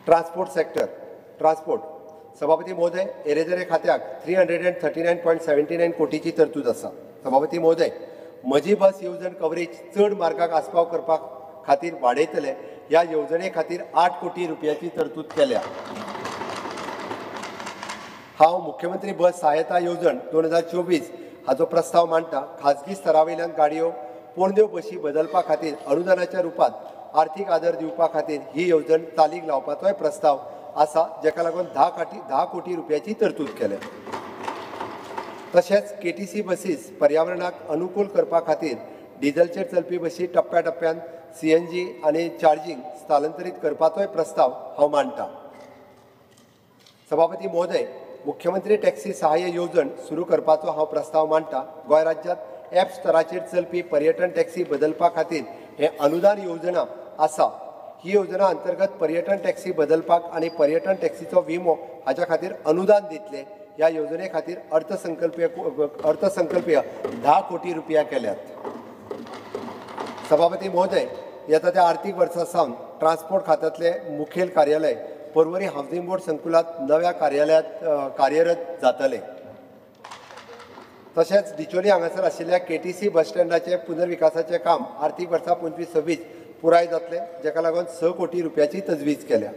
Transport sector transport सभापती महोदय येरेजरे खात्याक 339.79 कोटीची तरतूद आसा। सभापती महोदय म्हजी बस येवजण कवरेज चड मार्गाक आस्पाव करपाक खातीर वाडयतले ह्या येवजणे खातीर 8 कोटी रुपयाची तरतूद केल्या। हांव मुख्यमंत्री बस सहायता येवजण 2024 हाचो प्रस्ताव मांडटा। खाजगी स्तरावयल्यान गाडयो पोरण्यो बशी बदलपा खातीर अनुदानाच्या रुपात आर्थीक आदर दिवपा खातीर ही येवजण चालीक लावपाचोय प्रस्ताव आसा, जेका लागून 10 कोटी रुपयाची तरतूद केल्या। तशेंच केटीसी बसीस पर्यावरणाक अनुकूल करपा खातीर डिझेलचेर चलपी बसी टप्प्याटप्प्यान सीएनजी आनी चार्जिंग स्थलांतरीत करपाचोय प्रस्ताव हांव मांडटा। सभापती महोदय मुख्यमंत्री टॅक्सी सहाय्य येवजण सुरू करपाचो हांव प्रस्ताव मांडटा। गोंय राज्यांत एप स्तराचेर चलपी पर्यटन टॅक्सी बदलपा खातीर हे अनुदान येवजणा आसा। ही येवजणा अंतर्गत पर्यटन टॅक्सी बदलपाक आनी पर्यटन टॅक्सीचो विमो हाच्या खातीर अनुदान दितले। ह्या येवजणे खातीर अर्थसंकल्पीय 10 कोटी रुपया केल्यात। सभापती महोदय येता त्या आर्थीक वर्सा सावन ट्रांसपोर्ट खात्यांतले मुखेल कार्यालय पर्वरी हावसिंग बोर्ड संकुलात नव्या कार्यालयात कार्यरत जातले। तशेंच डिचोली हांगासर आशिल्ल्या केटीसी बस स्टँडाचे पुनर्विकासाचे काम आर्थीक वर्सा 25-26 पुराय जातले, जेका लागून 6 कोटी रुपयाची तजवीज केल्या।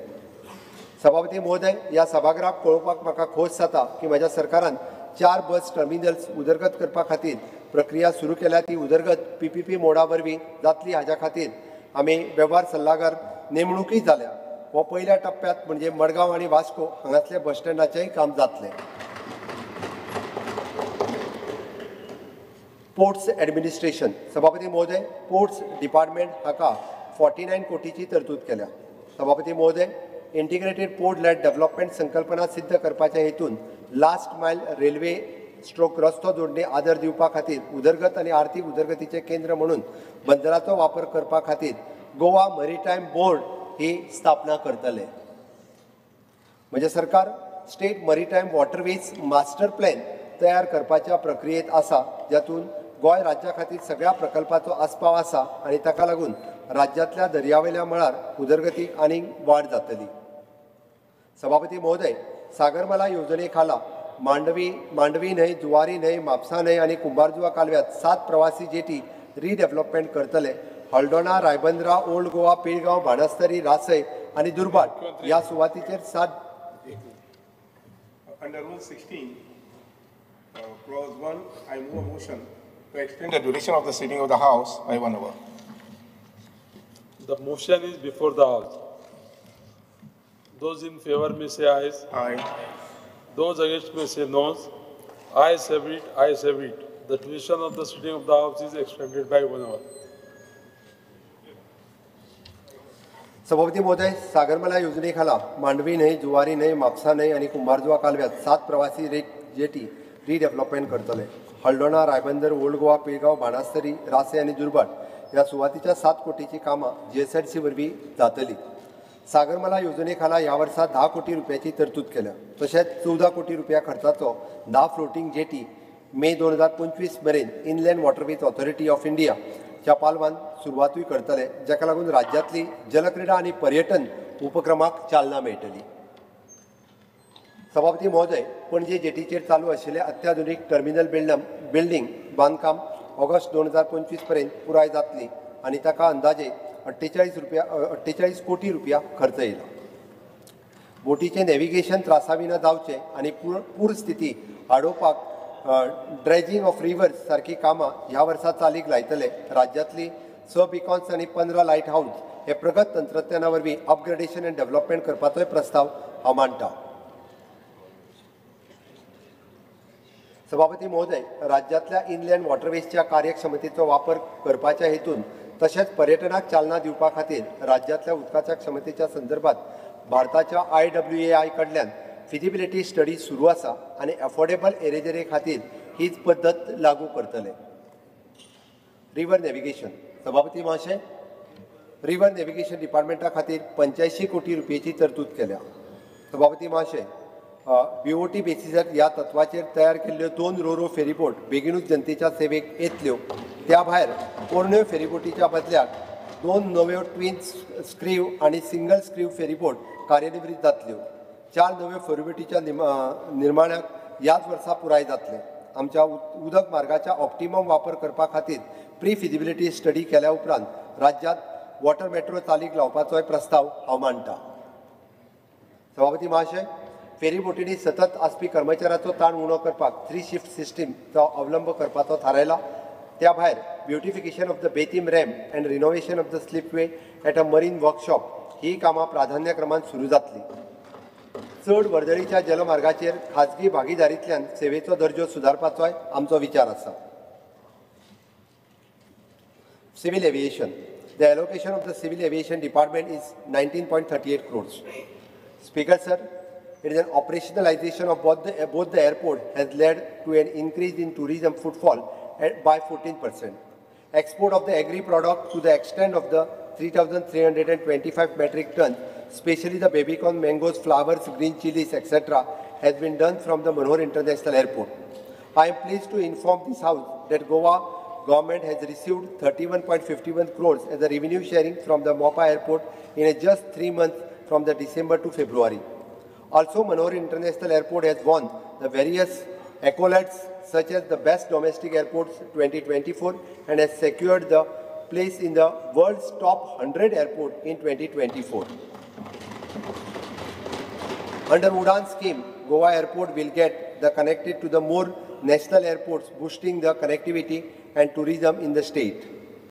सभापती महोदय ह्या सभागृहाक कळोवपाक म्हाका खोस जाता की म्हज्या सरकारान 4 बस टर्मिनल्स उदरगत करपा खातीर प्रक्रिया सुरू केल्या। ती उदरगत PPP मोडा वरवीं जातली, हाच्या खातीर आमी वेव्हार सल्लागार नेमणूकय जाल्या। हो पयल्या टप्प्यात म्हणजे मडगांव आनी वास्को हांगासले बस स्टँडाचेंय काम जातलें। पोर्ट्स एडमिनिस्ट्रेशन सभापती महोदय पोर्ट्स डिपार्टमेंट हाका 49 कोटीची तरतूद केल्या। सभापती महोदय इंटिग्रेटेड पोर्ट लेड डेव्हलपमेंट संकल्पना सिद्ध करपाच्या हेतून लास्ट मायल रेल्वे स्ट्रोक रस्तो जोडणी आदर दिवपा खातीर उदरगत आनी आर्थीक उदरगतीचे केंद्र म्हणून बंदराचो वापर करपा खातीर गोवा मॅरिटायम बोर्ड ही स्थापना करतले। म्हणजे सरकार state maritime waterways master plan तयार करपाच्या प्रक्रियेत आसा, जातून गोंय राज्या खातीर सगळ्या प्रकल्पाचो आस्पाव आसा आनी ताका लागून राज्यांतल्या दर्यावेल्या मळार उदरगतीक आनीक वाड जातली। सभापती महोदय सागरमाला येवजणे खाला मांडवी न्हंय, जुवारी न्हंय, म्हापसा न्हंय आनी कुंभारजुवा कालव्यात 7 प्रवासी जेटी रिडेव्हलपमेंट करतले। हळदोणा, रायबंद्रा, ओल्ड गोवा, पिळगांव, बाणस्तारी, रासय आनी दुर्बाट ह्या सुवातीचेर 7 Under Rule 16, Clause 1, I move a motion to extend the duration of the sitting of the House by 1 hour. The motion is before the House. Those in favor may say ayes. Aye. Those against may say noes. Ayes have it. Ayes have it. The duration of the sitting of the House is extended by 1 hour. सभापती महोदय सागरमाला योजने खाला मांडवी न्हंय, जुवारी न्हंय, म्हापसा न्हंय आनी कुंभारजुवा कालव्यात 7 प्रवासी jetty redevelopment करतले। हळदोणा, रायबंदर, ओल्ड गोवा, पिळगांव, बाणस्तारी, रासय आनी दुर्बाट ह्या सुवातीच्या 7 कोटीची कामां GSRC वरवीं जातली। सागरमाला योजने खाला ह्या वर्सा 10 कोटी रुपयाची तरतूद केल्या। तशेंच 14 कोटी रुपया खर्चाचो 10 फ्लोटिंग जेटी मे 2025 मेरेन inland waterways authority of India च्या पालवान सुरवातूय करतले, जाका लागून राज्यांतली जलक्रीडा आनी पर्यटन उपक्रमाक चालना मेळटली। सभापती महोदय पणजे जेटीचेर चालू आशिल्ले अत्याधुनीक टर्मिनल बिल्डिंग बांदकाम ऑगस्ट 2025 पर्यंत पुराय जातली आनी ताका अंदाजे 48 कोटी रुपया खर्च येयला। बोटीचे नॅव्हिगेशन त्रासाविना जावचे आनी पूर स्थिती आडोवपाक ड्रेजिंग ऑफ रिवर्स सारखी कामां ह्या वर्सा चालीक लायतले। राज्यांतली 6 बिकॉन्स आनी 15 लायट हाऊस हे प्रगत तंत्रज्ञाना वरवीं अपग्रेडेशन आनी डेव्हलपमेंट करपाचोय प्रस्ताव हांव मांडटा। सभापती महोदय राज्यांतल्या इनलँड वॉटरवेजच्या कार्यक्षमतेचो वापर करपाच्या हेतून तशेंच पर्यटनाक चालना दिवपा खातीर राज्यांतल्या उदकाच्या क्षमतेच्या संदर्भात भारताच्या IWAI कडल्यान फिजिबिलिटी स्टडी सुरू आसा आनी अफोर्डेबल येरेजरे खातीर हीच पद्दत लागू करतले। रिवर नॅव्हिगेशन सभापती महाशय रिवर नॅव्हिगेशन डिपार्टमेंटा खातीर 85 कोटी रुपयाची तरतूद केल्या। सभापती महाशय BOT बेसिसार ह्या तत्वाचेर तयार केल्ल्यो 2 रोरो फेरीबोट बेगीनूच जनतेच्या सेवेक येतल्यो। त्या भायर पोरण्यो फेरीबोटीच्या बदल्याक 2 नव्यो ट्विन स्क्रीव आणि सिंगल स्क्रीव फेरीबोट कार्यान्वित जातल्यो. 4 नव्यो फेरीबोटीच्या निर्माणाक याच वर्सा पुराय जातले. आमच्या उदक मार्गाच्या ऑप्टिमम वापर करपा खातीर प्री फिजिबिलिटी स्टडी केल्या उपरांत राज्यांत वॉटर मेट्रो चालीक लावपाचोय प्रस्ताव हांव मांडटा. सभापती महाशय, फेरी बोटींनी सतत आसपी कर्मचाऱ्याचो ताण उणो करपाक 3 शिफ्ट सिस्टीमचो अवलंब करपाचो थारायला. त्या भायर beautification of the Betim ramp and renovation of the slipway at a marine workshop ही कामां प्राधान्यक्रमान सुरू जातली. चड वर्दळीच्या जलमार्गाचेर खाजगी भागीदारींतल्यान सेवेचो दर्जो सुदारपाचोय आमचो विचार आसा. Civil aviation. The allocation of the civil aviation department is 19.38 crores. Speaker sir, it is an operationalization of both the airport has led to an increase in tourism footfall by 14%. Export of the agri product to the extent of the 3,325 metric tons, especially the baby corn, mangoes, flowers, green chilies, etc., has been done from the Manohar International Airport. I am pleased to inform this House that Goa government has received 31.51 crores as a revenue sharing from the Mopa Airport in just 3 months from the December to February. Also, Manohar International Airport has won the various accolades such as the Best Domestic Airports 2024 and has secured the place in the world's top 100 airport in 2024. Under Udan scheme, Goa Airport will get connected to the more national airports, boosting the connectivity and tourism in the state.